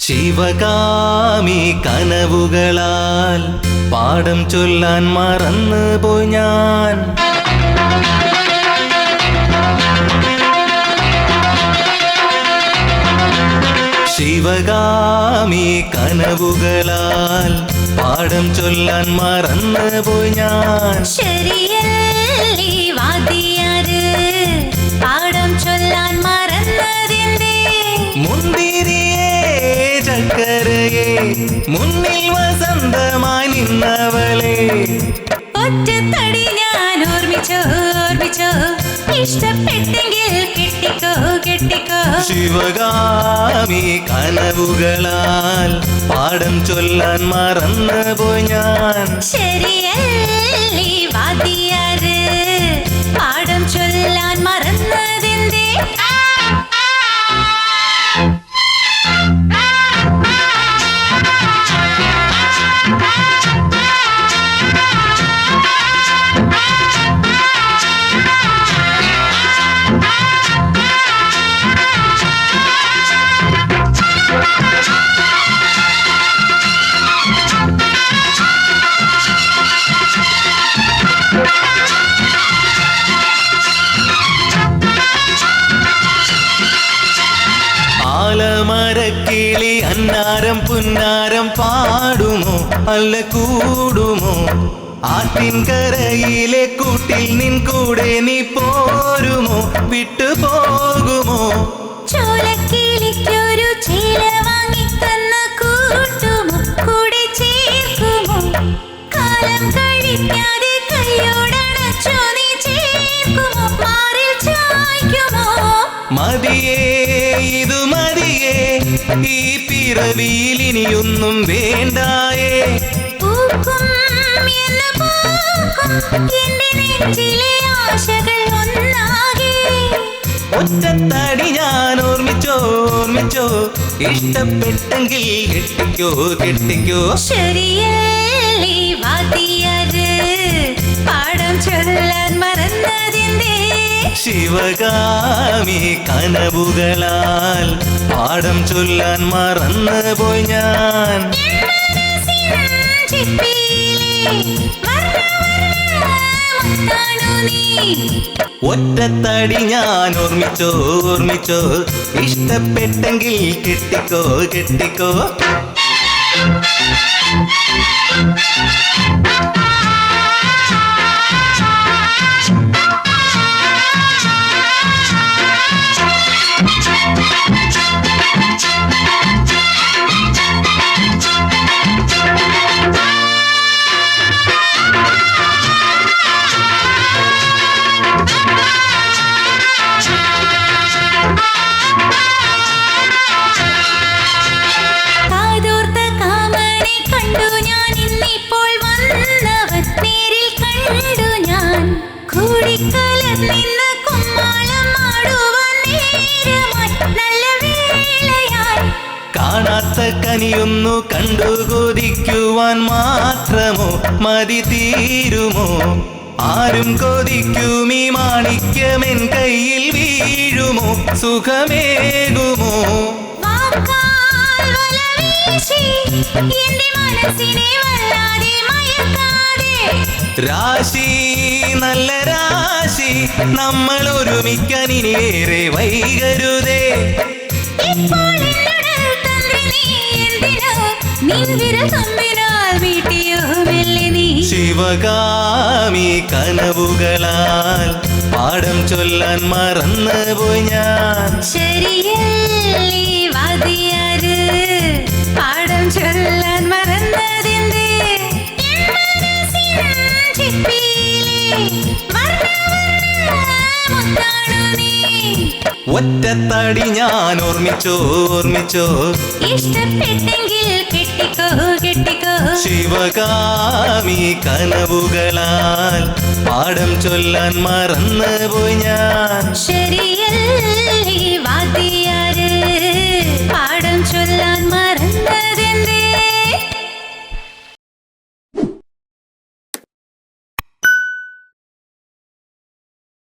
ശിവകാമി കനവുകളാൽ പാഠം ചൊല്ലാൻ മറന്നു പോയി ഞാൻ. ശിവകാമി കനവുകളാൽ പാഠം ചൊല്ലാൻ മറന്നു പോയി ഞാൻ. ശരിയല്ലേ വാദിയാര് പാഠം ചൊല്ലാൻ മറന്നതിന്റെ? മുന്തിരിയേ ചക്കരയെ മുന്നിൽ വസന്തമായി നിന്നവളെ, ഒറ്റത്തടി ഞാൻ ഓർമ്മിച്ചോ ഇഷ്ടപ്പെട്ടെങ്കിൽ കെട്ടിക്കോ കെട്ടിക്കോ. ശിവകാമി കനവുകളാൽ പാഠം ചൊല്ലാൻ മറന്നു പോയി ഞാൻ. ശരിയല്ലേ വാദിയാര് പാഠം ചൊല്ലാൻ മറന്നതിന്റെ? ആലമരക്കിളി അന്നാരം പുന്നാരം പാടുമോ അല്ല കൂടുമോ? ആറ്റിൻകരയിലെ കൂട്ടിൽ നിൻ കൂടെ നീ പോരുമോ വിട്ടു പോകുമോ? ചോലക്കിളിക്കൊരു ചീല വാങ്ങിത്തന്ന കൂട്ടുമോ കൂടെ ചേർക്കുമോ? കാലം കഴിക്കാതെ കൈയോടണച്ചോ നീ ചേർക്കുമോ മാറിൽ ചായ്ക്കുമോ? മതിയേ ഇത് മതിയേ, ഈ പിറവിയിൽ ഇനിയൊന്നും വേണ്ടായേ. പൂക്കും എന്ന് പൂക്കും എന്റെ നെഞ്ചിലെ ആശകൾ ഒന്നാകെ. ഒറ്റത്തടി ഞാൻ ഓർമ്മിച്ചോ ഇഷ്ടപ്പെട്ടെങ്കിൽ കെട്ടിക്കോ കെട്ടിക്കോ. ശരിയല്ലേ വാദിയാര് പാഠം ചൊല്ലാൻ മറന്നതിന്റെ? ശിവകാമി കനവുകളാൽ പാഠം ചൊല്ലാൻ മറന്നു പോയി ഞാൻ. ഒറ്റത്തടി ഞാൻ ഓർമ്മിച്ചോ ഇഷ്ടപ്പെട്ടെങ്കിൽ കെട്ടിക്കോ കെട്ടിക്കോ. കാണാത്ത കനിയൊന്നു കണ്ടു കൊതിക്കുവാൻ മാത്രമോ മതി തീരുമോ? ആരും കൊതിക്കും ഈ മാണിക്യമെൻ കയ്യിൽ വീഴുമോ സുഖമേകുമോ? രാശി നല്ല രാശി നമ്മൾ ഒരുമിക്കാൻ ഇനി ഏറെ വൈകരുതേ. ശിവകാമി കനവുകളാൽ പാഠം ചൊല്ലാൻ മറന്നു പോയി ഞാൻ. ശരിയല്ലേ വാദിയാര് പാഠം ചൊല്ലാൻ മറന്നതിന്റെ? ഒറ്റത്തടി ഞാൻ ഓർമ്മിച്ചോ ഇഷ്ടപ്പെട്ടെങ്കിൽ കെട്ടിക്കോ കെട്ടിക്കോ. ശിവകാമി കനവുകളാൽ പാഠം ചൊല്ലാൻ മറന്നു പോയി ഞാൻ. ശരി